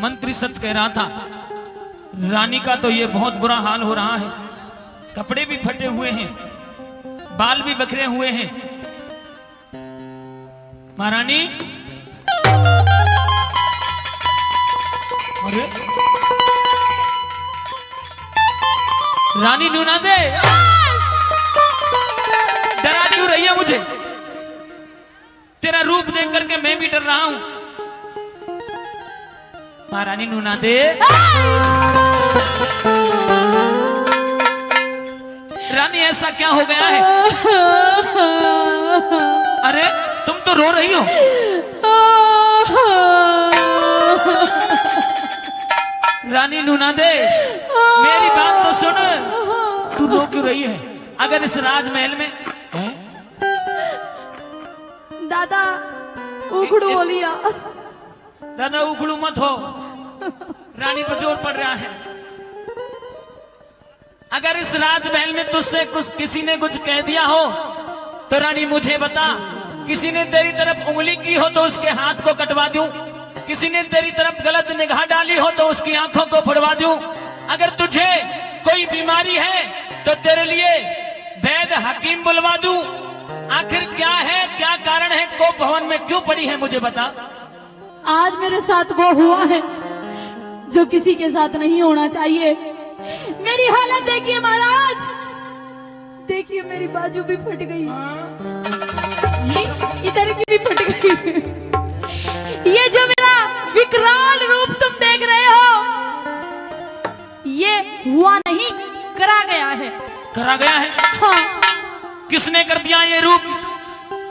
मंत्री सच कह रहा था। रानी का तो ये बहुत बुरा हाल हो रहा है, कपड़े भी फटे हुए हैं, बाल भी बिखरे हुए हैं। महारानी, अरे रानी नूना दे, डरा क्यों रही है मुझे? तेरा रूप देख करके मैं भी डर रहा हूं। महारानी नूना दे, रानी ऐसा क्या हो गया है? अरे तुम तो रो रही हो। रानी नूना दे, मेरी बात तो सुन, तू रो क्यों रही है? अगर इस राजमहल में दादा उखड़ू हो लिया। दादा उखड़ू मत हो, रानी पर जोर पड़ रहा है। अगर इस राजमहल में तुझसे कुछ किसी ने कुछ कह दिया हो तो रानी मुझे बता। किसी ने तेरी तरफ उंगली की हो तो उसके हाथ को कटवा दूं, किसी ने तेरी तरफ गलत निगाह डाली हो तो उसकी आंखों को फोड़वा दूं। अगर तुझे कोई बीमारी है तो तेरे लिए वैद्य हकीम बुलवा दूं। आखिर क्या है, क्या कारण है, कोप भवन में क्यों पड़ी है, मुझे बता। आज मेरे साथ वो हुआ है जो किसी के साथ नहीं होना चाहिए। मेरी हालत देखिए महाराज, देखिए मेरी बाजू भी फट गई, इधर की भी फट गई। ये जो मेरा विकराल रूप तुम देख रहे हो, ये हुआ नहीं, करा गया है। करा गया है? हाँ। किसने कर दिया ये रूप?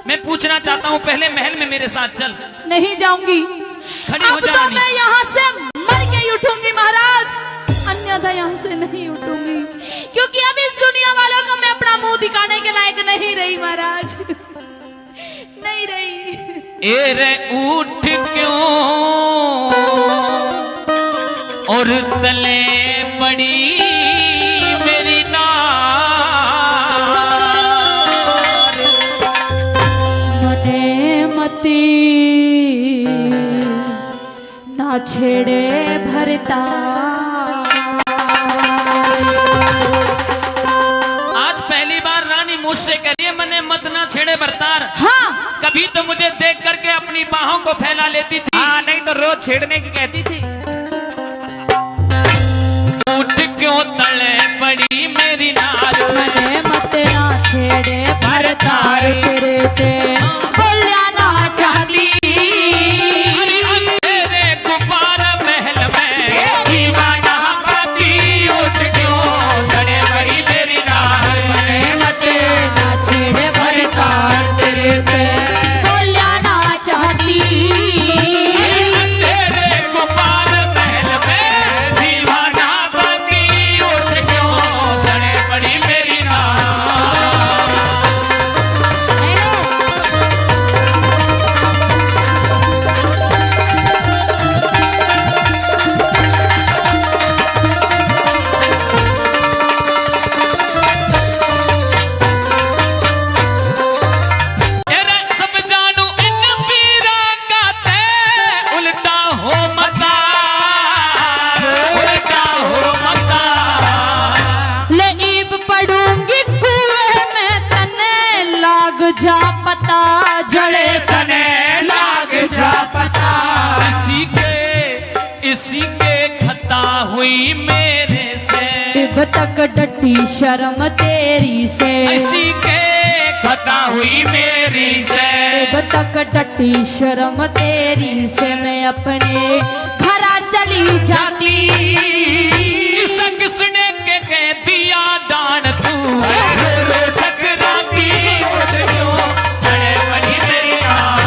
मैं पूछना चाहता हूँ, पहले महल में मेरे साथ चल। नहीं जाऊंगी, खड़ी हो अब जा तो रानी। मैं यहाँ से मर के ही उठूंगी महाराज, अन्यथा यहाँ से नहीं उठूंगी, क्योंकि अब इस दुनिया वालों को मैं अपना मुंह दिखाने के लायक नहीं रही महाराज, नहीं रही। ए रे उठ क्यों और तले पड़ी मेरी नार, मने मती ना छेड़े भरता। आज पहली बार रानी मुझसे कह रही है मने मत ना छेड़े बरतार। हाँ, कभी तो मुझे देख करके अपनी बाहों को फैला लेती थी। हाँ, नहीं तो रोज छेड़ने की कहती थी। उठ क्यों तले पड़ी मेरी नार, मने मत ना छेड़े भरतार, तेरे ते बोलिया ना चाहती। तेरे गुब्बार महल में दीवाना पाती, उठ क्यों तले पड़ी मेरी नार, मने मत ना छेड़े भरतार, तेरे ते बोलिया ना चाहती। तेरे गुब्बार महल में दीवाना पाती, उठ क्यों तले पड़ी मेरी नार। तेरे सब जानू इन पीरा का ते उल्टा हो मता, उल्टा हो मता। ले ईब पढ़ूंगी कुएं में, तने लाग जा पता, जड़े तने लाग जा पता। इसी के खता हुई मेरे से, इब तक डटी शर्म तेरी से, इसी के खता हुई मेरी से। इब तक डटी शर्म तेरी से, मैं अपने घरा चली जाती। किसने के कह दिया दान तू, टकराती उठ क्यों तले पड़ी मेरी नार।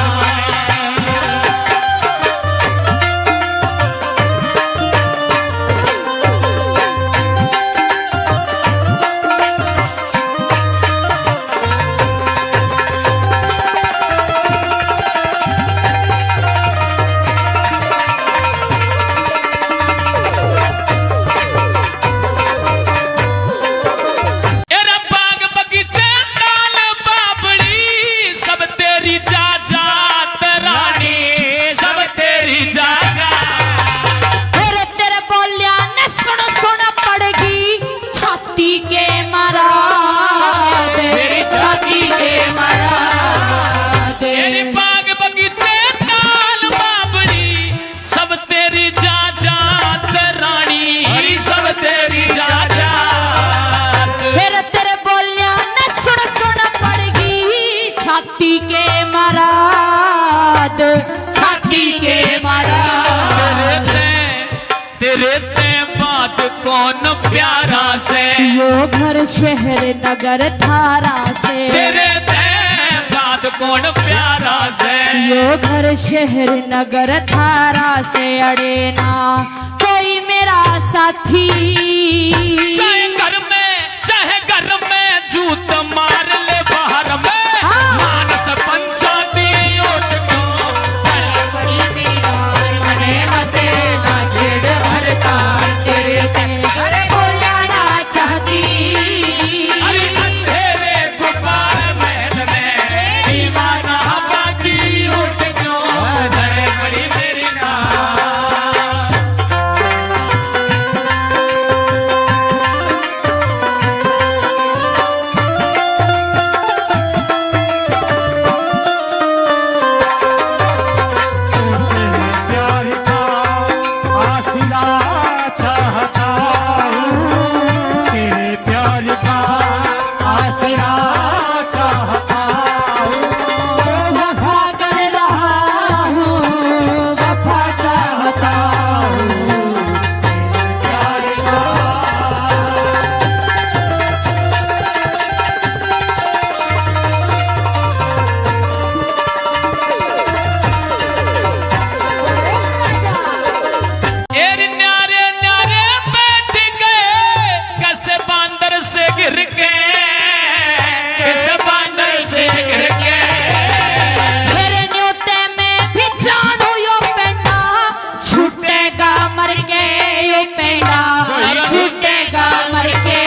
कौन प्यारा से, यो घर शहर नगर थारा से, तेरे बाद कौन प्यारा से, यो घर शहर नगर थारा से, अड़े ना कोई मेरा साथी, चाहे घर में जूत मार ले बाहर में, मानस पंचायती उठ क्यों बड़ी दीवार मने मते ना छेड़ भरता तेरे ते बोला ना चाहती, अरे अंधेरे गुब्बार महल में दीवाना बाकी उठ क्यों है बड़ी मेरी नाम। प्यार का आसिला चाहता हूँ, तेरे प्यार का आसिला चाहता हूँ, वफा कर रहा हूँ, वफा चाहता हूँ, प्यार का एरी न्यारे न्यारे बैठ गए कैसे बांदर से गिर के, कैसे बांदर से गिर के, तेरे न्योते में भी जानू यो पेंडा छूटेगा मर के, यो पेंडा छूटेगा मर के,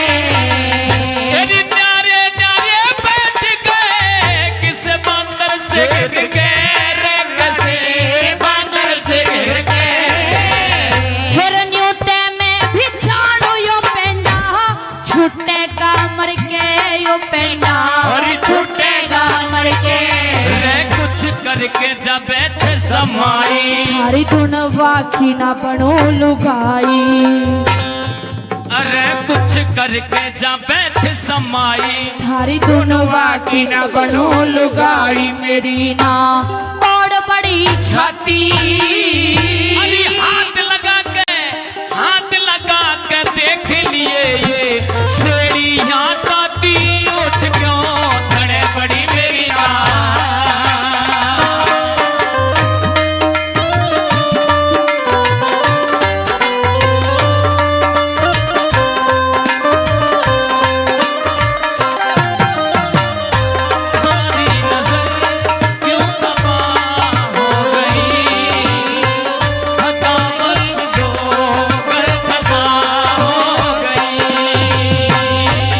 एरी न्यारे न्यारे बैठ गए किसे बांदर से गिर के, रे कैसे बांदर से गिर के, फिर न्योते में भी जानू यो पेंडा छूटेगा मर के, यो पेंडा छूटेगा मर के, रे कुछ करके जा बैठे समाई, थारी धुन वाकी ना बनो लुगाई, अरे कुछ करके जा बैठ समाई, थारी धुन वाकी ना बनो लुगाई, मेरी ना और बड़ी छाती, अरे हाथ लगा के देख लिए ये सीढ़ियां ताती उठ क्यों धड़े बड़ी मेरी तुम्हारी नजर क्यों तबाह हो गई, हताश होकर तबाह हो गई,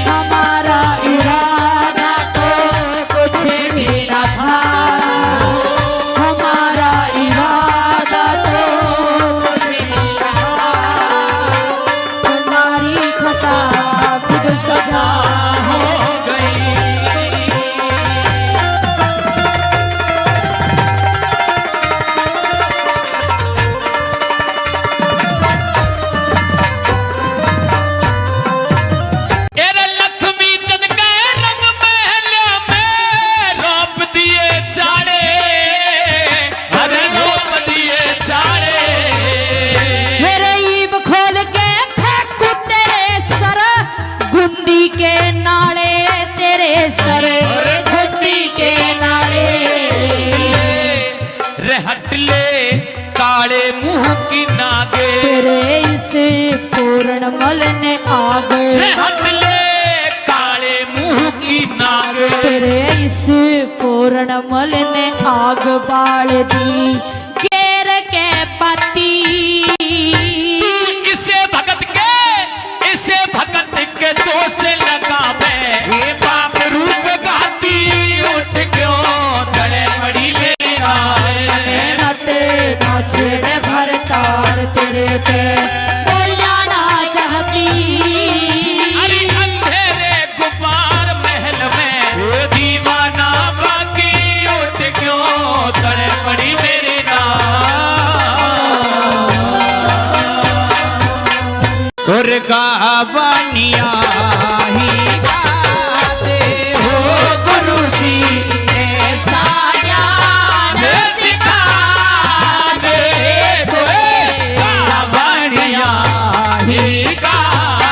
हमारा इरादा तो कुछ भी न था, हमारा इरादा तो कुछ भी न था, तुम्हारी खता खुद सजा हो गई। एरे लक्ष्मी चंद के रंग महल में रोप दिए चाड़े, अरे रोप दिए चाड़े, मेरे ईब खोल के फेंकू तेरे सर, गुंडी के नाले तेरे सर, गुंडी के नाले, रे हट ले काले मुंह की नागे, तेरे इस पूर्ण मल ने आग, रे हट ले काले मुंह की नागे, तेरे इस पूर्ण मल ने आग बाल दी घेर के पति, इसे भगत के दोष लगावे, हे बाप रूप गाती उठ क्यों धड़े बड़ी मेरा, मेहनत ना छेड़ भरतार तेरे ते बोला ना चाहती, अरे अंधेरे गुब्बार महल में दीवाना बाकी उठ क्यों धड़े बड़ी मेरी और गावनिया ही गाते हो गुरुजी ने साया ने सिखा दे गावनिया ही गाते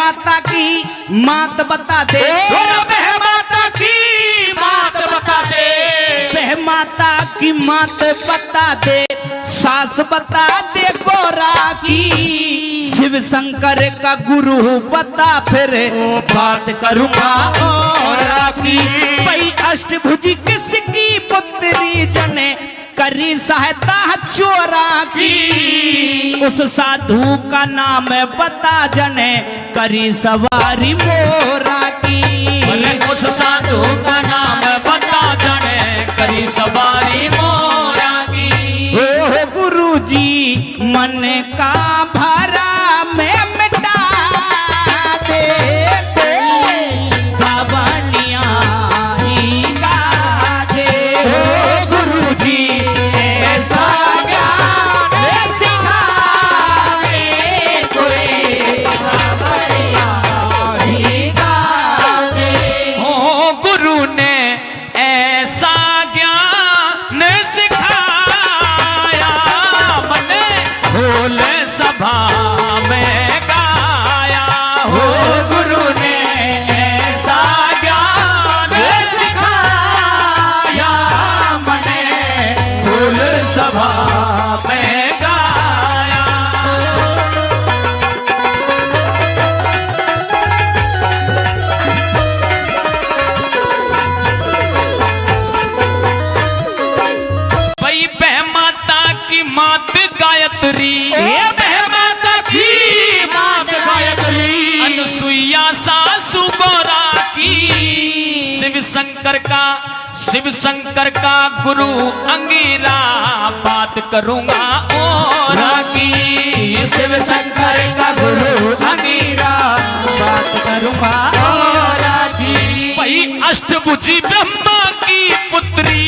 माता की मात बता दे, बह माता की बात बता दे, बह माता की मात बता दे, सास बता दे गोरा की, शिव शंकर का गुरु बता फिर बात करूंगा और की। भाई अष्टभुजी किसकी पुत्री जने करी सहायता चोरा की, उस साधु का नाम बता जने करी सवारी मोरा की। उस साधु का नाम बता जाने करी सवारी मोरा की। ओ गुरु जी मन का भरा में मिटा दे, बाबनिया ही गा दे। ओ गुरु जी ऐसा ज्ञान सिखा दे, कोई बाबनिया ही गा दे। ओ गुरु ने ऐसा ज्ञान सिखाया, मने भोल सभा में गाया। हो गुरु ने ऐसा ज्ञान सिखाया, मने भोल सभा में गाया। भाई बह माता की मात गायत्री, बह माता की मात गायत्री, अनुसुईया सासु गोरा की, शिव शंकर का गुरु अंगीरा बात करूंगा और की। शिव शंकर का गुरु अंगीरा बात करूंगा और की। भाई अष्टभुजी ब्रह्मा की पुत्री,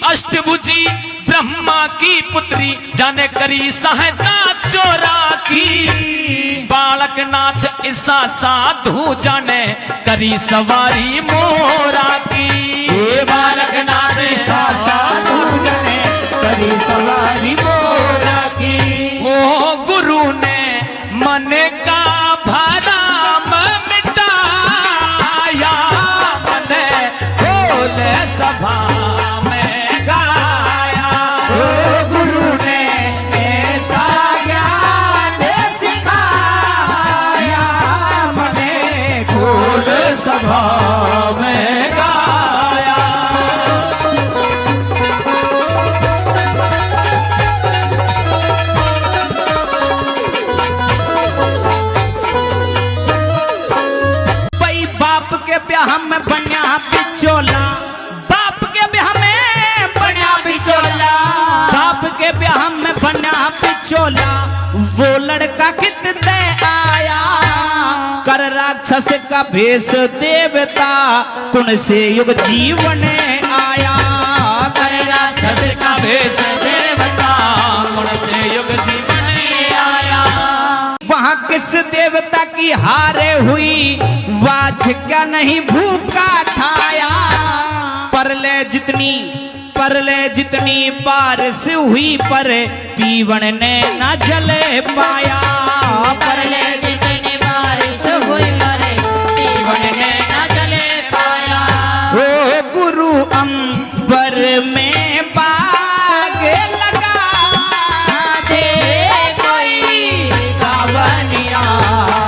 अष्टभुजी ब्रह्मा की पुत्री जाने करी सहायता चोरा की। बालकनाथ ईसा साधु जाने करी सवारी मोरा की। बालकनाथ ईसा साधु जाने करी सवारी मोरा की। ओ गुरु ने मन का भरम मिटाया, मने भोल सभा में गाया। ओ गुरु ने ऐसा ज्ञान सिखाया, मने भोल सभा में गाया। भाई बाप के ब्याह में बन्या बिचोला, बाप के ब्याह में बन्या बिचोला, बाप के ब्याह में बन्या बिचोला, वो लड़का कितने आया, कर राक्षस का भेष देवता, कुण से युग जीवन आया, कर राक्षस का भेष देवता, कुण से युग जीवन आया। वहाँ किस देवता की हारे हुई, वाझ क्या नहीं भूखा ठाया, परले जितनी बारिश हुई पर पीवन ने न जले पाया, परले जितनी बारिश हुई पर पीवन ने न जले पाया। ओ गुरु अंबर में बाग लगा दे, कोई गावनिया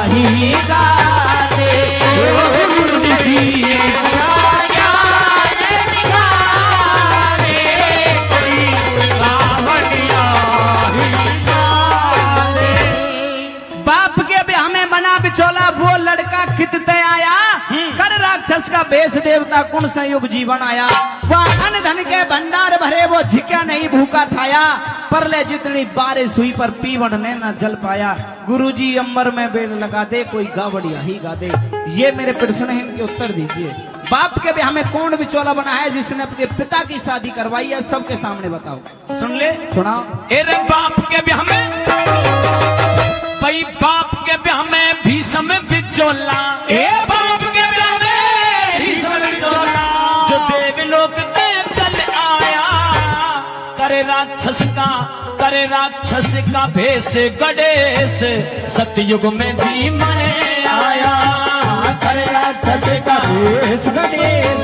ही गा दे। ओ गुरु जी बाप के ब्याह में बना बिचौला, वो लड़का खितते आया, कर राक्षस का बेस देवता, कुण संयुग जीवन आया। वह अन्न धन के भंडार भरे, वो झिका नहीं भूखा ठाया, परले जितनी बारिश हुई पर पीवन ने न जल पाया। गुरुजी अंबर में बेल लगा दे, कोई गावड़िया ही गा दे। ये मेरे प्रश्न है, इनके उत्तर दीजिए। बाप के ब्याह में कौन बिचौला बना है जिसने अपने पिता की शादी करवाई है? सबके सामने बताओ। सुन ले, सुनाओ। अरे बाप के ब्याह में, भाई बाप के ब्याह में भीषम बिचौला, बाप के ब्याह में भीषम बिचौला, जो देवलोक के चल आया, करे राक्षस का भेष गणेश, सतयुग में जी मन आया। करे राक्षस का भेष गणेश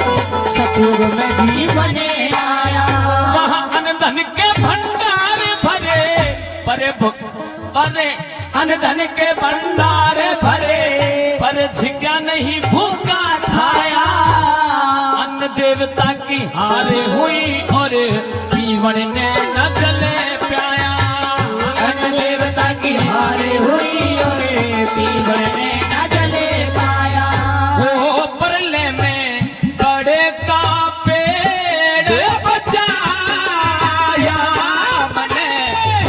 सतयुग में जीवने आया। वहाँ अनधन के भंडार भरे परे अनधन के भंडार भरे पर झिका नहीं भूखा खाया। अन्न देवता की हारे हुई और पीवण ने न जले प्याया। अन्न देवता की हारे हुई और पीवड़ ने न जले पाया। वो परले में बड़े का पेड़ बचाया। मने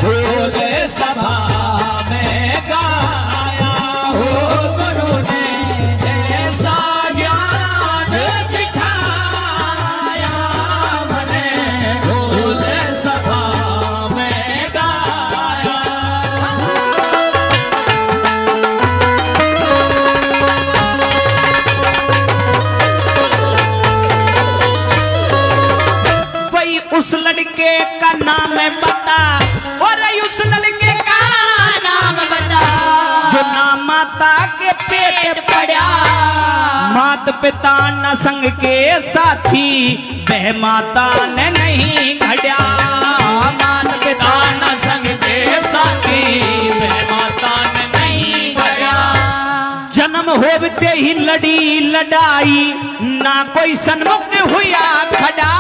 भोले सभा में गाया हो गुरु ने ऐसा ज्ञान सिखाया। मने भोले सभा में गाया। वही उस लड़के का नाम बता, और उस लड़के का नाम बता जो ना माता के पेट पड़ा। मात पिता न संग के साथी, वह माता ने नहीं घड़ा। मात पिता न संग के साथी, वह माता ने नहीं घड़ा। जन्म होते ही लड़ी लड़ाई, ना कोई सन्मुख हुआ खड़ा।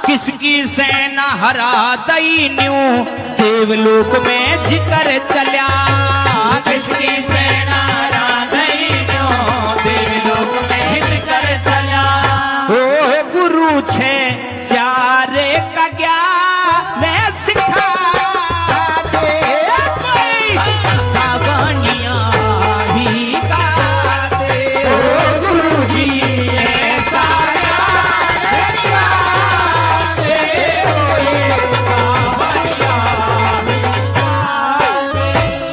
किसकी सेना हरा दई न्यू, देवलोक में जिक्र चला। किसकी सेना हरा दई न्यू, देवलोक में जिक्र चला। ओ गुरु छे चारे का ज्ञान सिखा दे। कहानियां ही गा दे। ओ गुरु जी ऐसा ज्ञान सिखा दे।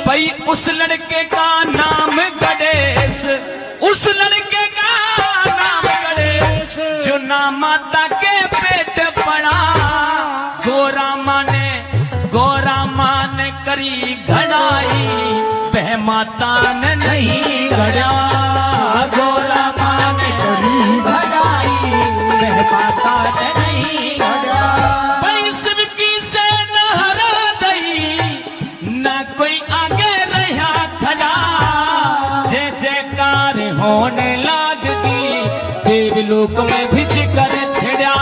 भाई उस लड़के का नाम गणेश, उस लड़के का नाम गणेश जो ना माता के पेट पड़ा। गोरा माँ ने करी घड़ाई, वह माता ने नहीं घड़ा। गोरा माँ ने करी घड़ाई, वह माता ने नहीं घड़ा। भाई शिव की सेना हरा दई, ना कोई आगे रहा खड़ा। जय जयकार होने लाग दी, देवलोक में भी जिक्र छिड़ा।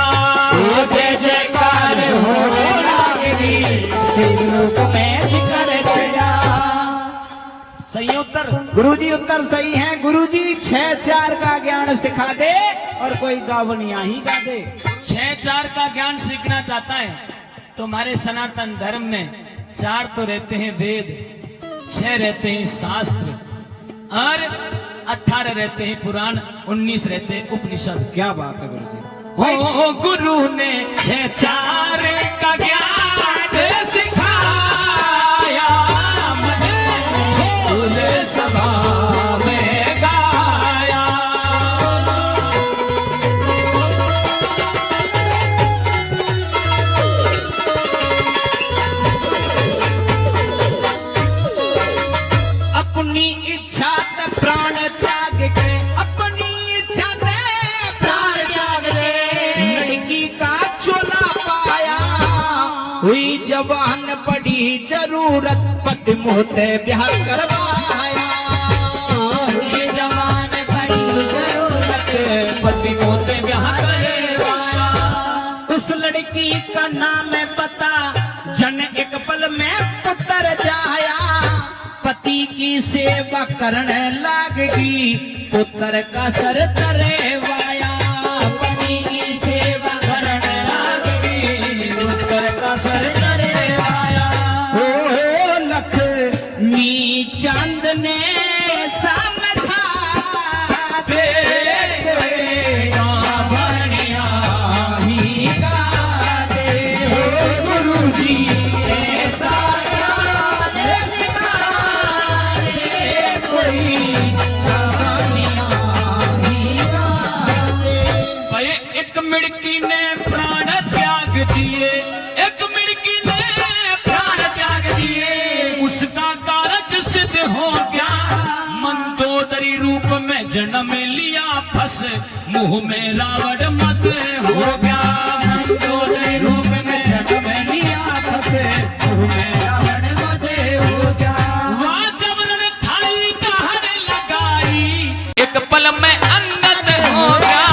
जय जयकार होने लाग दी, देवलोक में जिक्र छिड़ा। सही उत्तर। गुरुजी उत्तर सही है। गुरुजी 6-4 का ज्ञान सिखा दे और कोई गावनिया ही गा दे। 6-4 का ज्ञान सीखना चाहता है तो हमारे सनातन धर्म में 4 तो रहते हैं वेद, 6 रहते हैं शास्त्र और 18 रहते हैं पुराण, 19 रहते हैं उपनिषद। क्या बात है गुरुजी। ओ गुरु ने 6-4 का ज्ञान सिखाया। मुझे भोले सभा में गाया। अपनी इच्छा ते प्राण त्याग के, अपनी इच्छा ते प्राण त्याग के, लड़की का चोला पाया। हुई जवान पड़ी जरूरत, पति मोहते ब्याह करवाया। ये जवान पड़ी जरूरत, पति मोते ब्याह करवाया। उस लड़की का नाम है पता, जन एक पल में पुत्र जाया। पति की सेवा करने लागगी, पुत्र का सर तरेवाया। पति की सेवा करने लागी, पुत्र का सर तरेवाया। ओ लक्ष्मी चंद ने समझा दे, बढ़िया ही गा दे। हो गुरुजी ऐसा ज्ञान सिखा दे, कोई कहानियां ही गा दे। भाई एक मिड़की ने प्राण त्याग दिए, एक मिड़की ने प्राण त्याग दिए। उसका कारज सिद्ध हो गया, मंदोदरी रूप में में जन्म लिया फंस मुंह में रावण मत हो गया। नंदों ने रूप में जन्म लिया फंस मुंह में रावण मत हो गया। वहाँ जबरन थाई कहर लगाई एक पल में अंगत हो गया।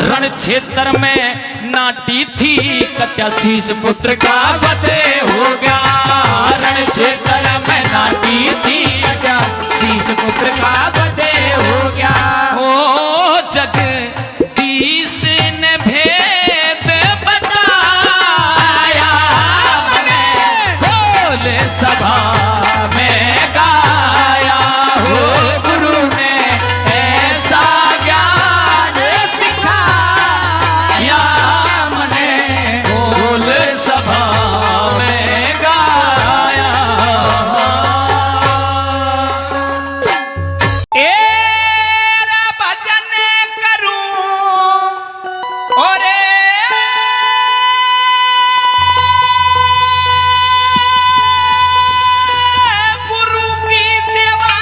रण क्षेत्र में नाटी थी कत्या शीश पुत्र का वध हो गया। रण क्षेत्र में नाटी थी कत्या शीश पुत्र का वध हो गया। ओ जगदीश ने भेद बताया मैंने खोल सभा में गाया हो। गुरु ने ऐसा ज्ञान सिखाया मैंने खोल सभा में गाया। तेरा भजन करूं और गुरु की सेवा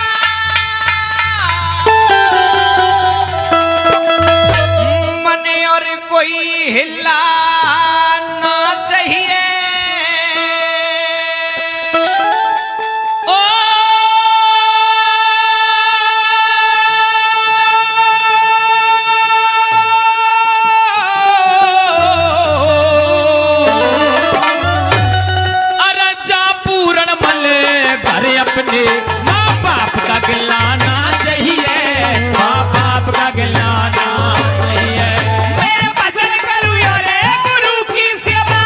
मन और कोई हिला ना चाहिए। ओ अरे जा पूरण मल घर अपने माँ बाप का गिलाना चाहिए। माँ बाप का गिलाना चाहिए। मेरा भजन करूं रे गुरु की सेवा,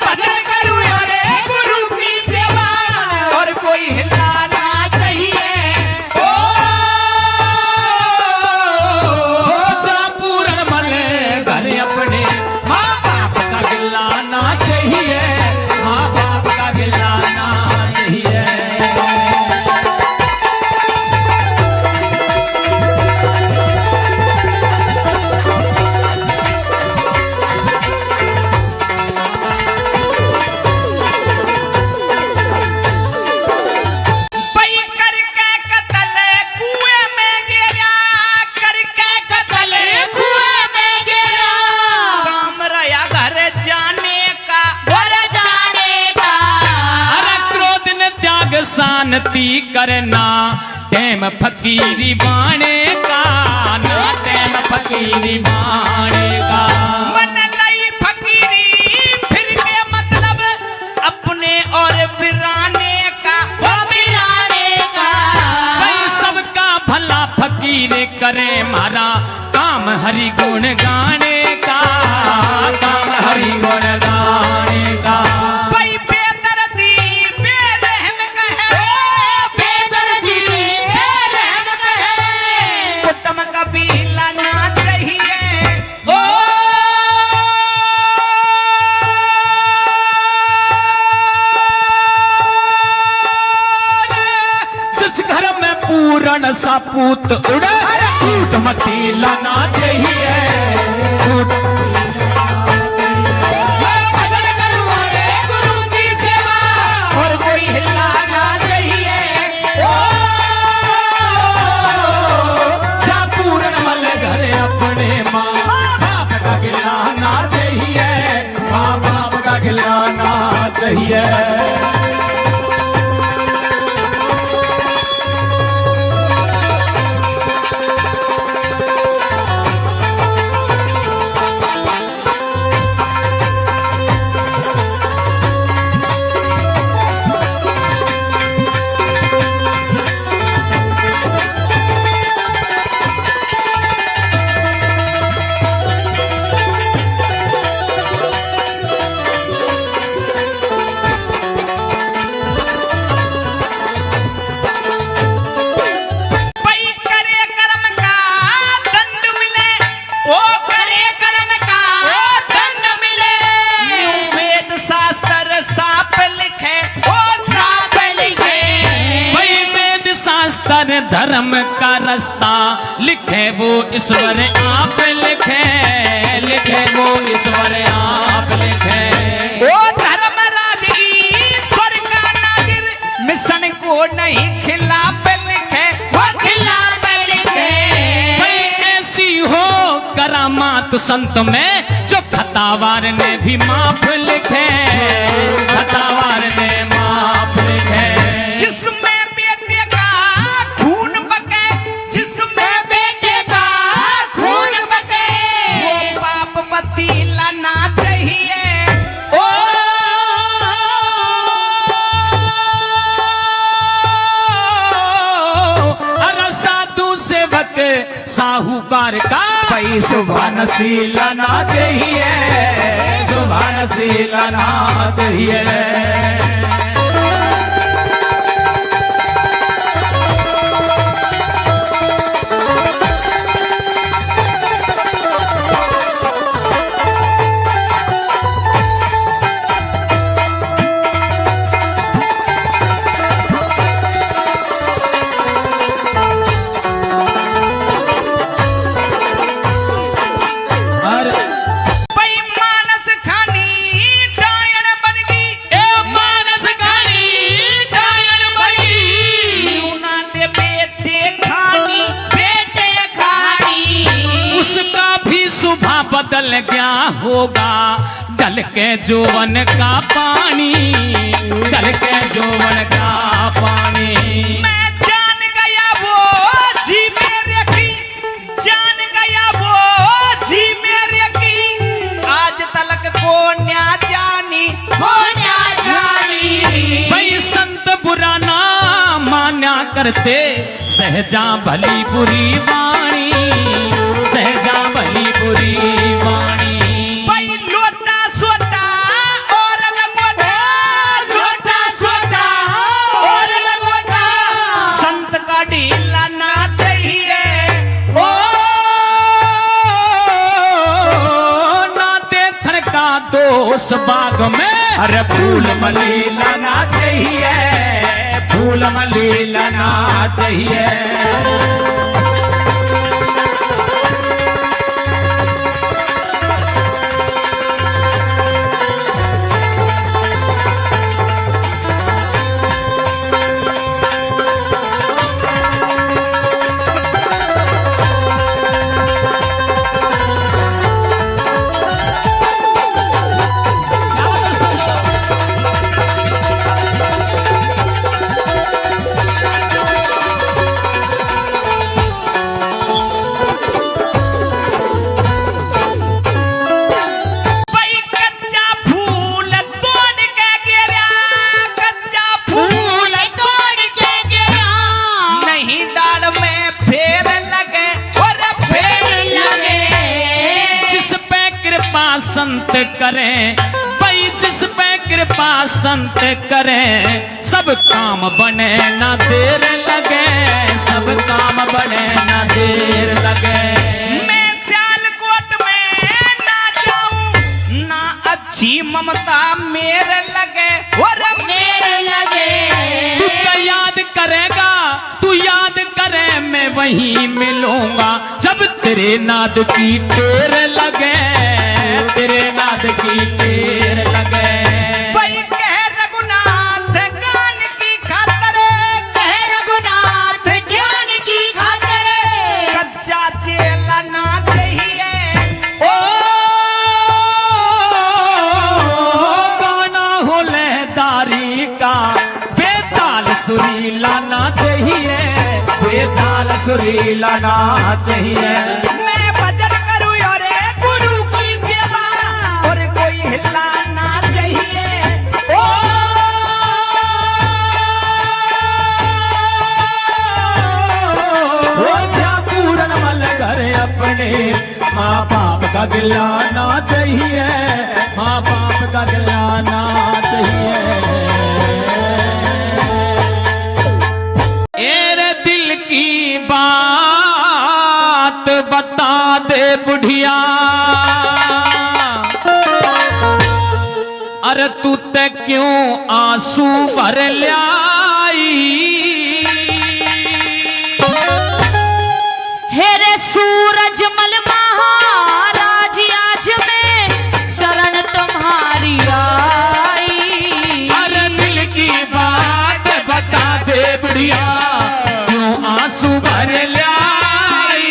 भजन करूं रे गुरु की सेवा और कोई हिलाना चाहिए। ओ जा पूरण मल घर अपने माँ बाप का गिलाना चाहिए। माँ बाप का गिलाना चाहिए। पई करके कतल कुएं में गिरा, करके कतल कुएं में गिरा काम रहा घर जाने का, घर जाने का। अरे क्रोध ने त्याग शांति करना टेम फकीरी बाणे का। ना टेम फकीरी बाणे का। मन लई फकीरी फिर के मतलब अपने और बिराने का, वो बिराने का। भाई सबका भला फकीर करे मारा काम हरि गुण गाने का। काम हरि गुण गाने का। पई बेदर्दी बेरहम कहे, बेदर्दी बेरहम कहे। कुटुम कबीला ना चाहिए। ओ जिस घर में पूरण सा पूत उड़े फूट मती लाना चाहिए। फूट भजन करूं रे गुरु की सेवा और कोई हिलाना चाहिए। ओ जा पूरण मल घर अपने माँ बाप का गिलाना चाहिए। माँ बाप का गिलाना चाहिए। धर्म का रास्ता लिखे वो ईश्वर आप लिखे, लिखे वो ईश्वर आप लिखे। ओ धर्मराज ईश्वर का नाजिर मिशन को नहीं खिलाफ लिखे, वो खिलाफ लिखे, साधु संत में जो खतावार ने भी माफ लिखे, खतावार ने माफ लिखे। जिसमें बेटे का खून बके, जिसमें बेटे का खून बके, वो पाप पतीला ना चाहिए। ओ अरे साधु सेवक साहूकार का भाई सुबह नसीला ना चाहिए, सुबह नसीला ना चाहिए। बदल गया होगा डल के जोवन का पानी, डल के जोवन का पानी। मैं जान गया वो जी मेरे की, जान गया वो जी मेरे की, आज तलक को न्या जानी, को न्या जानी। भाई संत बुरा ना मान्या करते, सहजा भली बुरी वाणी, सहजा भली बुरी वाणी। भाई लोटा सोटा और लंगोटा, लोटा सोटा और लंगोटा, संत का ढीला ना चाहिए। ओ ना देखने का दोष बाग में, अरे फूल मली लाना चाहिए, फूल मली लाना चाहिए। संत करें भाई, जिस पे कृपा संत करें, सब काम बने ना देर लगे, सब काम बने ना देर लगे। मैं सियालकोट में ना जाऊं, ना अच्छी ममता मेरे लगे और मेरे लगे। तू तो याद करेगा, तू याद करे मैं वहीं मिलूंगा, जब तेरे नाद की टेर लगे, तेरे नाद की टेर लगे। भाई कह रघुनाथ ज्ञान की खातर, कह रघुनाथ ज्ञान की खातर, कच्चा चेला ना चाहिए। ओ गाना हो लहदारी का, बेताल सुरीला ना चाहिए, बेताल सुरीला ना चाहिए। मैं भजन करूं और गुरु की सेवा, और कोई हिलाना चाहिए। ओ जा पूरन मल घर अपने, माँ बाप का दिलाना चाहिए, माँ बाप का दिलाना चाहिए। एरे दिल की बात बता दे बुढ़िया, अरे तू ते क्यों आंसू भर लाई। हेरे सूरज मल महाराज, आज में शरण तुम्हारी आई। अरे दिल की बात बता दे बुढ़िया, क्यों आंसू भर लाई।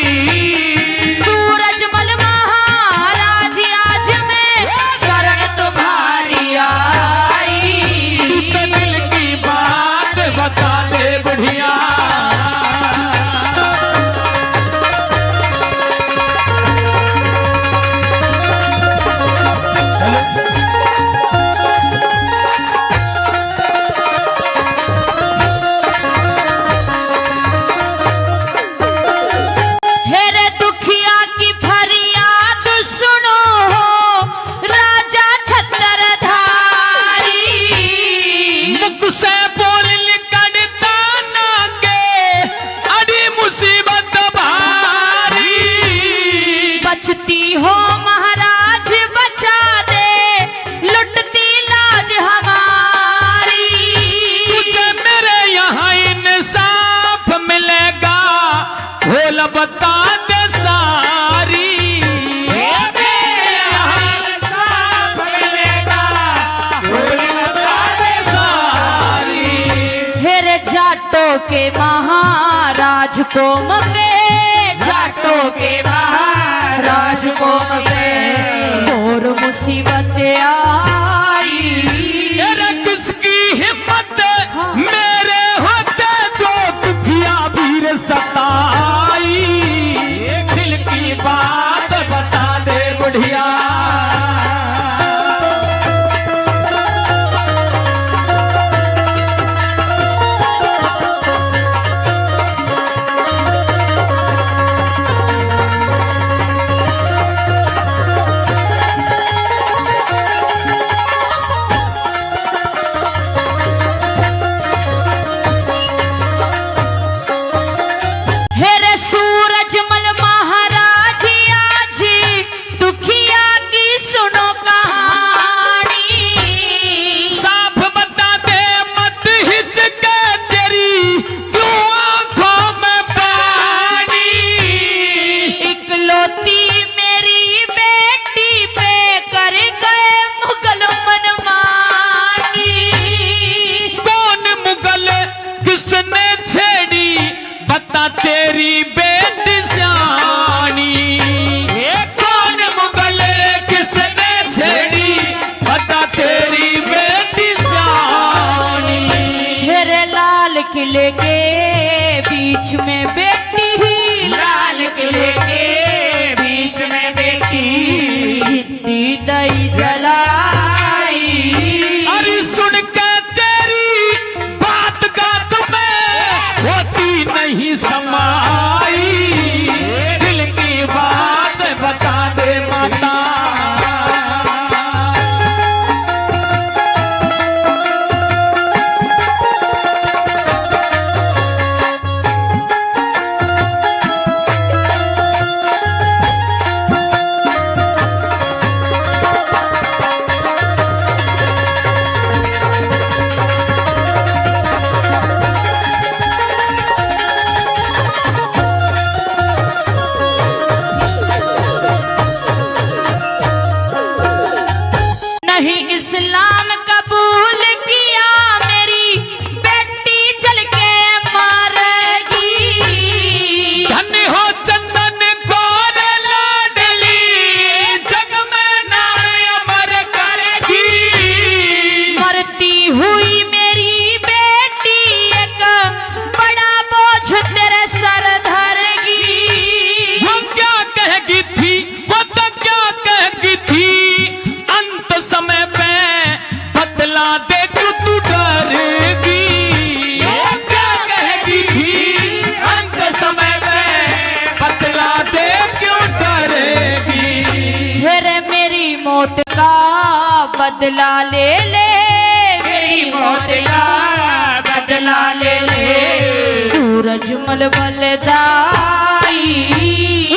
सूरज मल महाराज, बता दे सारी। हेरे जाटों के महाराज को मगे, जाटों के महाराज को में और मुसीबत आई। अरे किसकी हिम्मत मेरे होते जो दुखिया वीर सताई। दिल की बात बता दे बुढ़िया। हेरे सूरजमल महाराज आज दुखिया की सुनो कहानी। साफ बता दे मत हिचके तेरी क्यों आंखों में पानी। इकलौती मेरी बेटी पे कर गए मुगल मनमानी। कौन मुगल किसने छेड़ी बता तेरी बेटी सियानी। कौन मुगल किसने छेड़ी बता तेरी बेटी सियानी। हेरे लाल किले के बीच में बेटी, लाल किले के बीच में बेटी हिंदी दई जलाई। अरे सुन के तेरी बात गात में होती नहीं समाई। दिल की बात बता दे माता। नहीं इस्लाम कबूल किया मेरी बेटी जल के मारेगी। धन्य हो चंदन कौर लाडली जग में नाम अमर करेगी। मरती हुई मेरी बेटी एक बड़ा बोझ तेरे सर धरेगी। वो क्या कहेगी थी, वो तो क्या कहेगी थी। अंत समय पे बदला दे क्यों तू डरेगी। क्या कहेगी थी, अंत समय पे बदला दे क्यों डरेगी। हेरे मेरी मौत का बदला ले ले, मेरी मौत का बदला ले ले। सूरजमल बलदाई।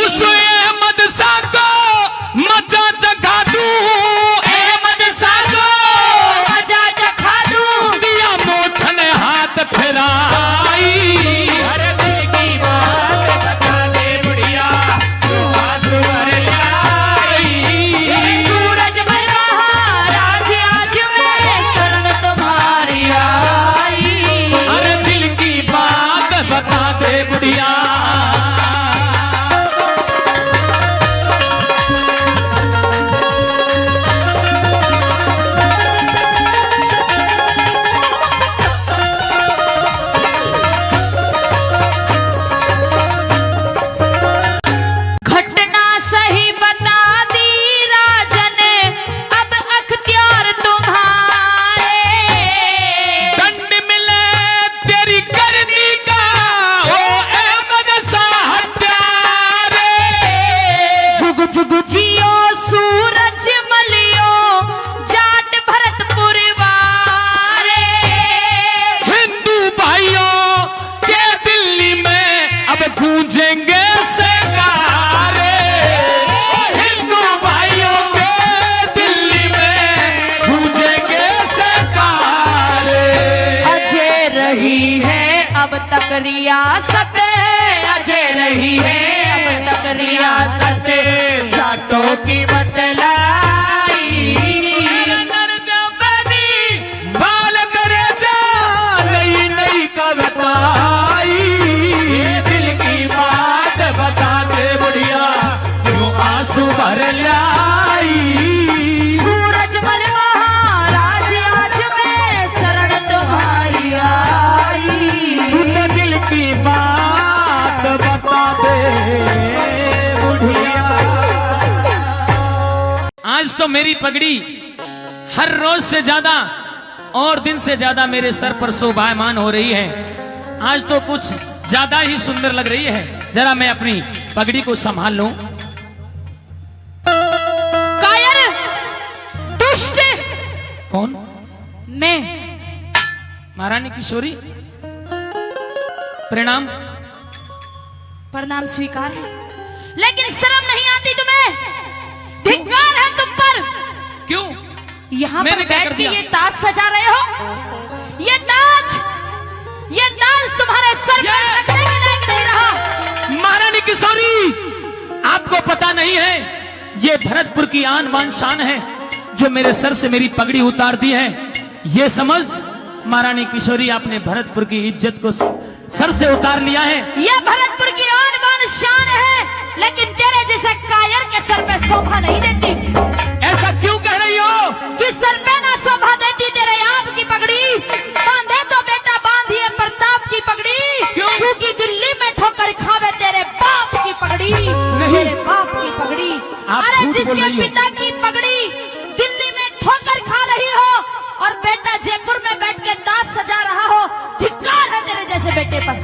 उस अहमद सा को मचा जगा दूं। अहमद सागो मजा चखा दूं। दिया मोछन हाथ फिराई। अरे दिल की बात बता दे बुढ़िया तू आंसू भर लाई। सूरजमल महाराज आज मैं शरण तुम्हारी आई। अरे दिल की बात बता दे बुढ़िया। घटना सही बता दी राजन अब अख्तियार तुम्हारे। दंड मिले तेरी करनी का ओ अहमद सा हत्यारे। जुग जुग जियो सूरजमलियो जाट भरतपुर वारे। हिंदू भाइयों के दिल्ली में अब गूंजेंगे सगारे। हिंदू भाइयों के दिल्ली में गूंजेंगे सगारे। अजय रही है अब तक रियासत, अजय रही है रियासत जाटों की बतलाई। बाल करे जा नई नई कविताई, दिल की बात बता दे बुढ़िया क्यों आंसू भर लाई। सूरजमल महाराज आज मैं शरण तुम्हारी आई। तूने दिल की बात बता दे बुढ़िया। आज तो मेरी पगड़ी हर रोज से ज्यादा और दिन से ज्यादा मेरे सर पर शोभायमान हो रही है। आज तो कुछ ज्यादा ही सुंदर लग रही है। जरा मैं अपनी पगड़ी को संभाल लूं। कायर, दुष्ट, कौन? मैं। महारानी किशोरी, प्रणाम। प्रणाम स्वीकार है, लेकिन शर्म नहीं आती तुम्हें? धिक्कार है तुम पर। क्यों? यहाँ पर मैंने क्या बैठ कर के दिया? ये ताज सजा रहे हो? ये ताज तुम्हारे सर पर रखने के लायक नहीं रहा। महारानी किशोरी, आपको पता नहीं है, ये भरतपुर की आन बान शान है जो मेरे सर से मेरी पगड़ी उतार दी है। ये समझ महारानी किशोरी, आपने भरतपुर की इज्जत को सर से उतार लिया है। ये भरतपुर की आन बान शान है, लेकिन तेरे जैसे कायर के सर पे शोभा नहीं देती। ऐसा क्यों कह रही हो? कि सर पे ना शोभा देती तेरे आप की पगड़ी। बांधे तो बेटा बांधिए प्रताप की पगड़ी। क्यों? क्योंकि दिल्ली में ठोकर खावे तेरे बाप की पगड़ी। तेरे बाप की पगड़ी। आप अरे झूठ बोल जिसके रही हो। पिता की पगड़ी दिल्ली में ठोकर खा रही हो और बेटा जयपुर में बैठ के ताज सजा रहा हो, धिक्कार है तेरे जैसे बेटे पर।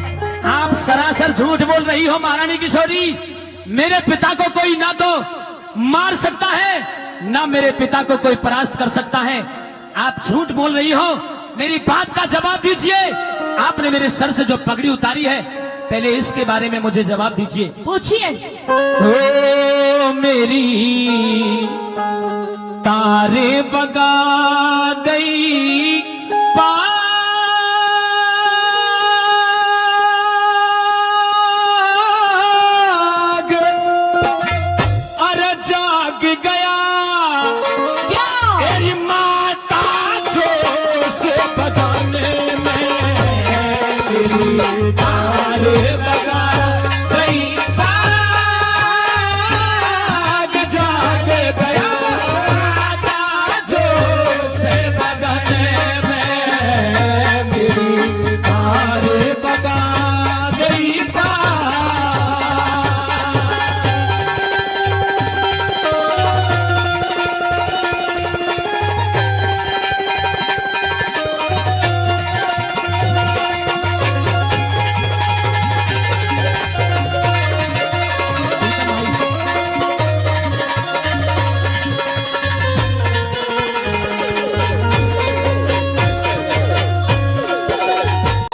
आप सरासर झूठ बोल रही हो महारानी किशोरी। मेरे पिता को कोई ना तो मार सकता है, ना मेरे पिता को कोई परास्त कर सकता है। आप झूठ बोल रही हो। मेरी बात का जवाब दीजिए। आपने मेरे सर से जो पगड़ी उतारी है, पहले इसके बारे में मुझे जवाब दीजिए। पूछिए। ओ मेरी तारे बगा गई पाग, अरे जाग गया क्या? मेरी माता जो से बगाने में, मेरी तारे बगा गई पाग, जाग गया माता जो से बगाने में, मेरी तारे बगा गई पाग।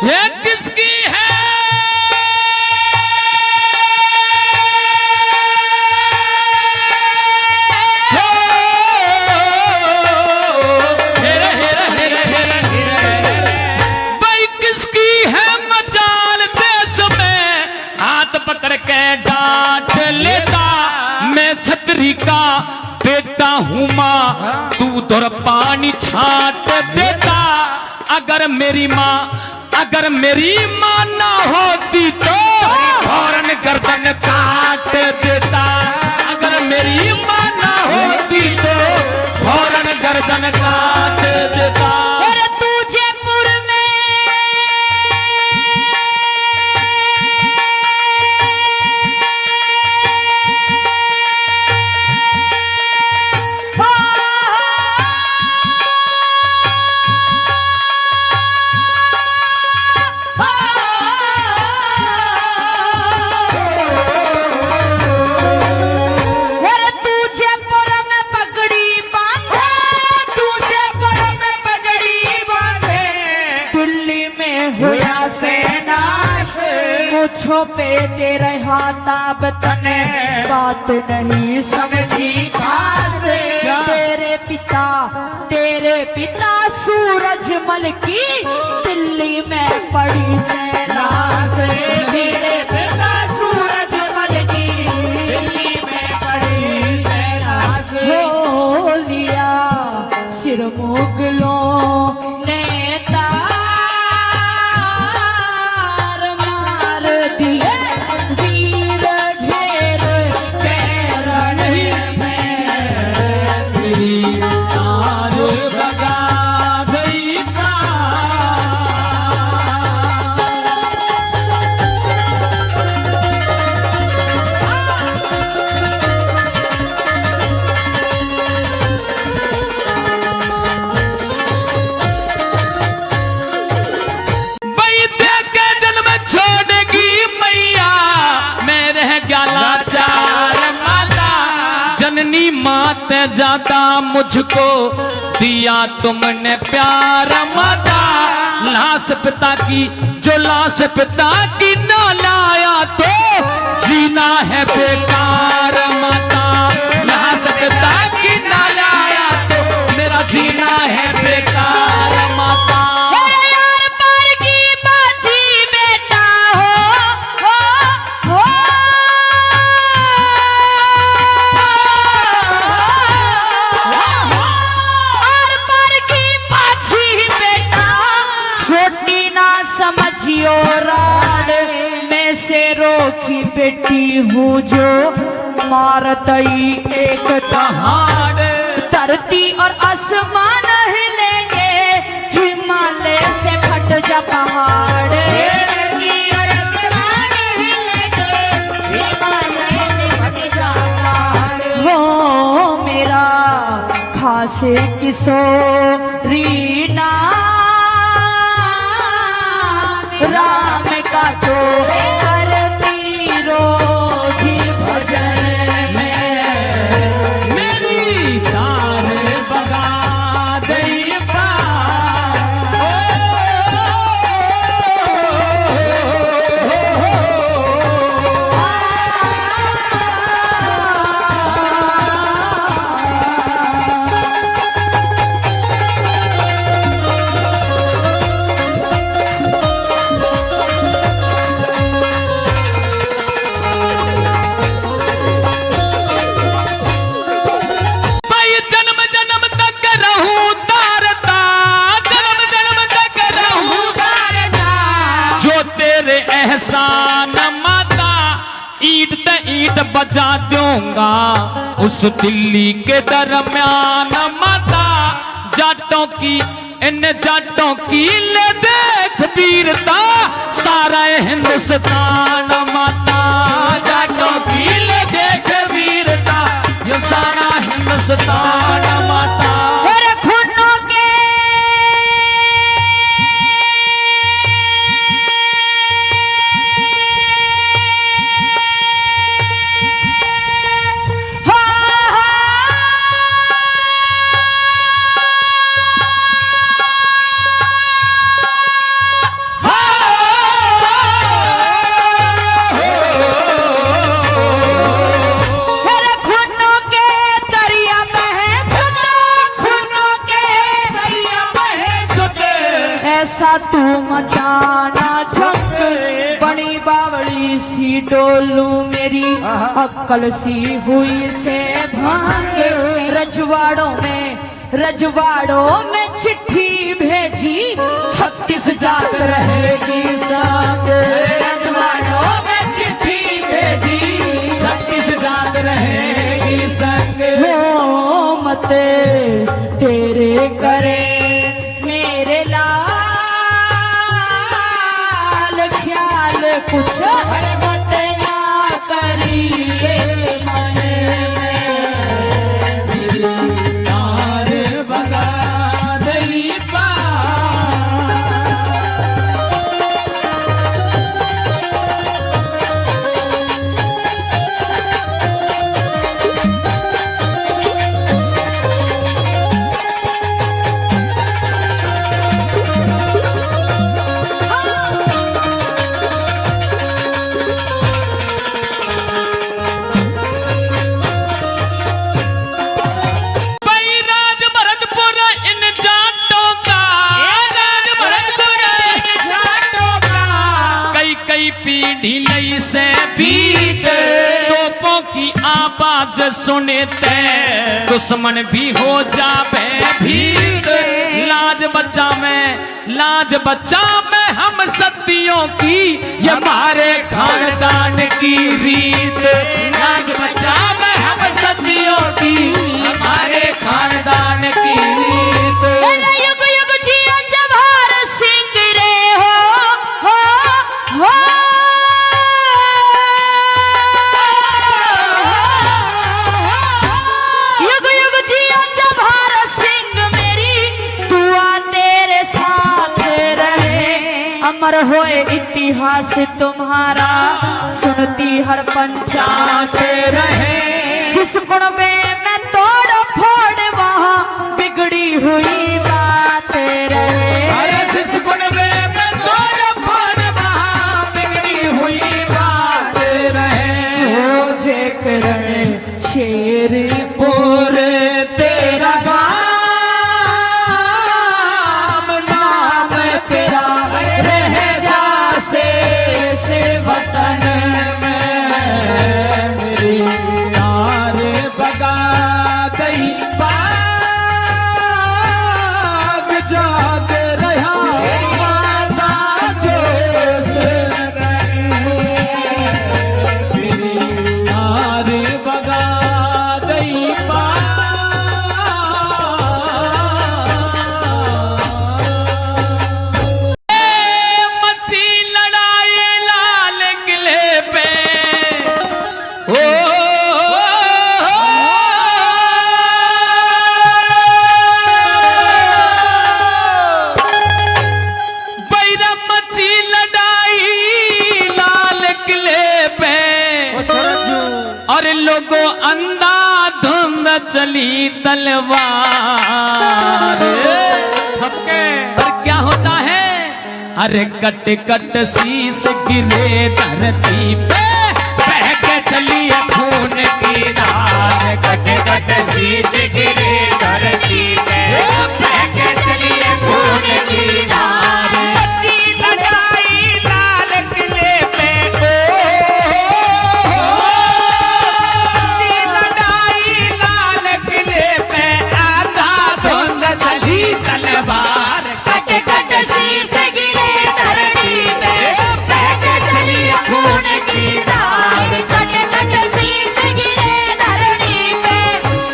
ये किसकी है? हेरे हेरे हेरे हेरे भाई किसकी है मचाल देश में, हाथ पकड़ के डांट लेता। मैं छतरी का बेटा हूँ माँ, दूध और पानी छाट देता। अगर मेरी माँ ना होती तो फौरन गर्दन काट देता। अगर मेरी माँ ना होती तो फौरन गर्दन काट देता। अरे तू जयपुर में मुझो पे तेरे हाथ अब तने बात नहीं समझी खास। तेरे पिता सूरजमल की दिल्ली में पड़ी से लाश। तेरे पिता सूरजमल की जननी मात ज्यादा मुझको दिया तुमने प्यार माता। लाश पिता की जो लाश पिता की न लाया तो जीना है बेकार माता। लाश पिता की न लाया तो मेरा जीना है बेकार माता। यार पर की बाजी बेटा हो यार पर की बाजी बेटा छोटी ना समझियो राड मैं से रोकी बेटी हूँ जो मारतई एक दहाड़ धरती और आसमान हिलेंगे हिमालय से फट जा पहाड़। धरती और आसमान हिलेंगे हिमालय से फट जा पहाड़। हो मेरा खासे किशोरी राम का तो करती रोजी भजन मेरी तार बगा दई पार। एहसान माता ईंट ते ईंट बजा दूंगा उस दिल्ली के दरमियान माता। जाटों की इन जाटों की ले देख वीरता सारा हिंदुस्तान माता। जाटों की ले देख वीरता ये सारा हिंदुस्तान माता। ऐसा तू मचाना झक बड़ी बावड़ी सी डोलू मेरी अक्कल सी हुई से भांग। रजवाड़ों में चिट्ठी भेजी 36 जात रहेगी संग। रजवाड़ों में चिट्ठी भेजी 36 जात रहेगी संग। हो मत तेरे करे मेरे लाल ख्याल कुछ मत ना करिए मन में तार बगा दई पार। पीढ़ी नई से बीत तोपों की आवाज सुनते दुश्मन भी हो जावे भीत। लाज बचा में हम सदियों की ये हमारे खानदान की रीत। लाज बचा में हम सदियों की हमारे खानदान की रीत। युग युग जियो जवाहर सिंह रे हो युग युग जियो जवाहर सिंह मेरी दुआ तेरे साथ रहे। अमर होए इतिहास तुम्हारा सुनती हर पंचायत रहे। जिस गुण में हुई बात रहे। अरे जिस गुण में मैं तोड़ फोड़ वहाँ बिगड़ी हुई बात रहे। मुझे करण शेर और तेरा नाम तेरा रह जासे से वतन में मेरी यार बगा गई बाग जाग रहा माता जैसे मेरी यार बगा गई मची लड़ाई लाल किले पे ओ बैरा मची लड़ाई लाल किले पे और लोगों अंधाधुंध चली तलवार और क्या होता है अरे कट कट शीस गिरे धरती पे बह के चली है खून की धार कट कट शीस गिरे धरती पे बह के चली है खून की धार मची लड़ाई लाल किले पे मची लड़ाई लाल किले पे अंधाधुंध चली तलवार कट कट शीश गिरे धरती पे बह के चली खून की धार। कट कट शीश गिरे धरती पे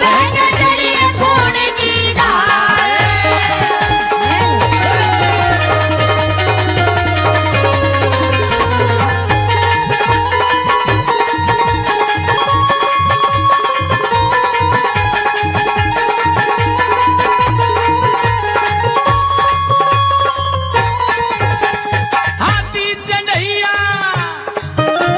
बह के चली खून की धार। हाथी चढ़ैया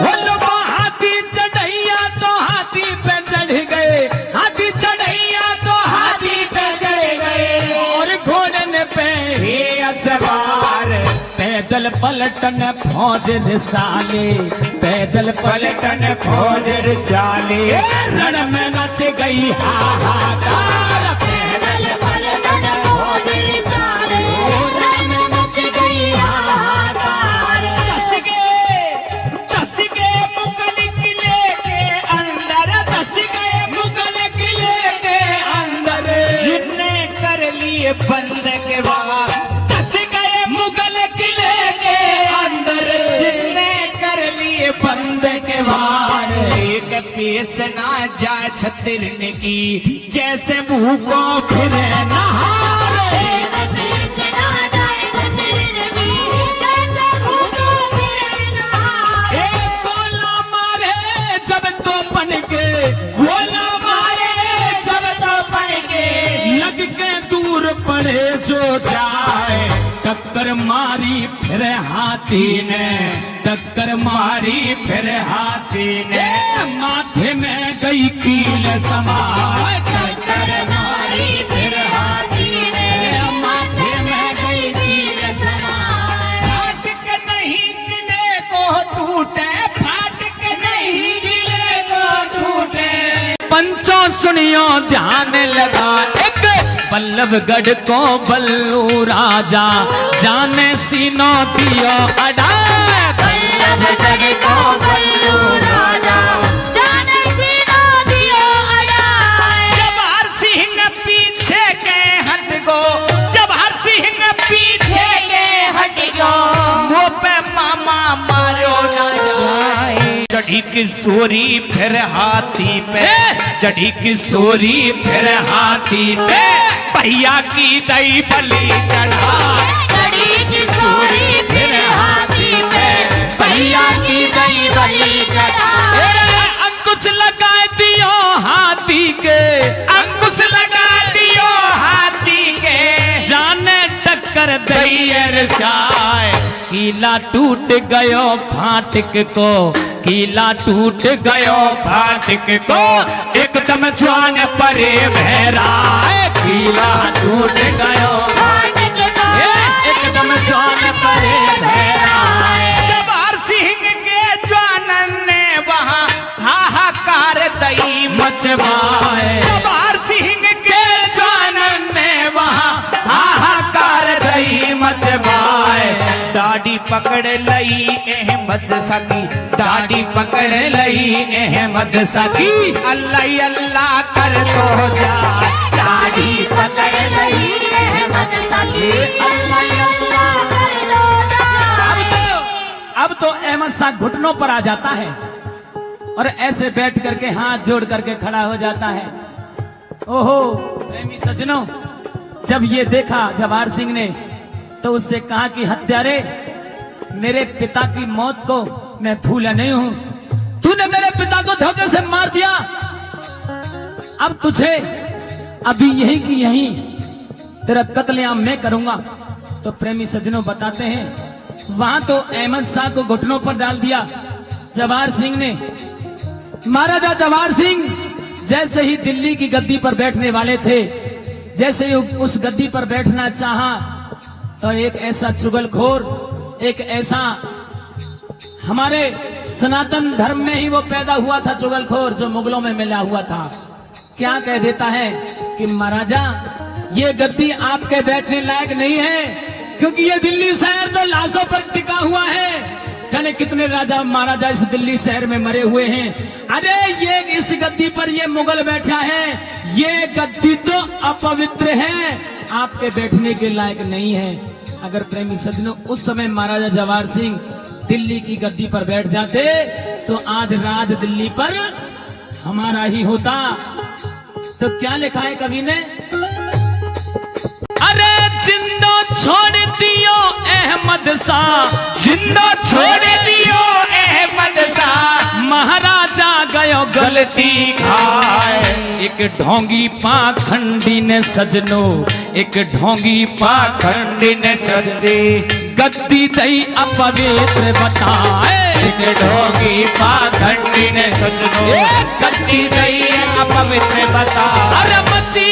वो लोगों हाथी चढ़ैया तो हाथी पे चढ़ गए हाथी चढ़ैया तो हाथी पे चढ़ गए और घोड़न पे ही सवार पैदल पलटन फौज रिसाले पैदल पलटन फौज रिसाले रण में नच गई हाहाकार पैदल पलटन फौज रिसाले रण में मच गई हाहाकार। दस के मुगल किले के अंदर दस के मुगल किले के अंदर जिनने कर लिए बंद के बाद दस गए मुगल किले के अंदर जिनने कर लिए बंद के बाद एक पेश ना जाए छतिरन की जैसे मुंह को फिरे नहार एक पेश ना जाए छतिरन की जैसे भूखों फिरे नहार। गोला मारे जब तो बन के गोला मारे जब तो बन के लग के दूर पड़े जो जाए टक्कर मारी फिर हाथी ने टक्कर मारी फिर हाथी ने माथे में गई कील समाए टक्कर मारी फिर हाथी ने माथे में गई कील समाए। फाटक नहीं किले को टूटे फाटक नहीं किले को टूटे पंचों सुनियो ध्यान लगा एक बल्लभगढ़ को बल्लू राजा जाने सीनो दियो अड़ा बल्लभगढ़ को बल्लू राजा जाने सीना दियो अड़ाए। जब हर सिंह पीछे के हट गो जब हर सिंह पीछे के हट गो वो पे मामा मारो न जाए चढ़ी किशोरी फिर हाथी पे चढ़ी किशोरी फिर हाथी पे भैया की दई बलि चढ़ा चढ़ी किशोरी फिर हाथी पे भैया की दई बलि चढ़ाए। अंकुश लगा दियो हाथी के अंकुश लगा दियो हाथी के जाने टक्कर दैयर जाए कीला टूट गयो फाटक को, कीला टूट गयो फाटक को, एकदम जान परे भैरा, कीला टूट गयो एकदम जान परे भैरा। जवाहर सिंह के जानन ने वहाँ हाहाकार दई मचवाए, जवाहर सिंह के जानन ने वहाँ हाहाकार दई मचवाए। दाढ़ी पकड़ लई अहमद सकी, दाढ़ी पकड़ लई अहमद सकी, अल्लाह अल्लाह कर तो जा, दाढ़ी पकड़ लई अहमद सकी, अल्लाह अल्लाह कर दो जा। अब तो अहमद शाह घुटनों पर आ जाता है और ऐसे बैठ करके हाथ जोड़ करके खड़ा हो जाता है। ओहो प्रेमी सज्जनों, जब ये देखा जवाहर सिंह ने तो उससे कहा कि हत्यारे, मेरे पिता की मौत को मैं भूला नहीं हूं, तूने मेरे पिता को धोखे से मार दिया, अब तुझे अभी यही की यही तेरा कत्लेआम मैं करूंगा। तो प्रेमी सज्जनों बताते हैं वहां तो अहमद शाह को घुटनों पर डाल दिया जवाहर सिंह ने। महाराजा जवाहर सिंह जैसे ही दिल्ली की गद्दी पर बैठने वाले थे, जैसे ही उस गद्दी पर बैठना चाहा, तो एक ऐसा चुगलखोर, एक ऐसा हमारे सनातन धर्म में ही वो पैदा हुआ था चुगलखोर, जो मुगलों में मिला हुआ था, क्या कह देता है कि महाराजा ये गद्दी आपके बैठने लायक नहीं है, क्योंकि ये दिल्ली शहर तो लाशों पर टिका हुआ है। जाने कितने राजा महाराजा इस दिल्ली शहर में मरे हुए हैं। अरे ये इस गद्दी पर ये मुगल बैठा है, ये गद्दी तो अपवित्र है, आपके बैठने के लायक नहीं है। अगर प्रेमी सज्जनों उस समय महाराजा जवाहर सिंह दिल्ली की गद्दी पर बैठ जाते तो आज राज दिल्ली पर हमारा ही होता। तो क्या लिखा है कवि ने? अरे जिंदा छोड़ दियो अहमद शाह, जिंदा छोड़ दियो अहमद शाह, महाराजा गयो गलती खाए। एक ढोंगी पाखंडी ने सजनो, एक ढोंगी पाखंडी ने सजदी, गद्दी दई अपवित्र बताए। एक ढोंगी पाखंडी ने सजनो, गद्दी दई अपवित्र बता। अरे मची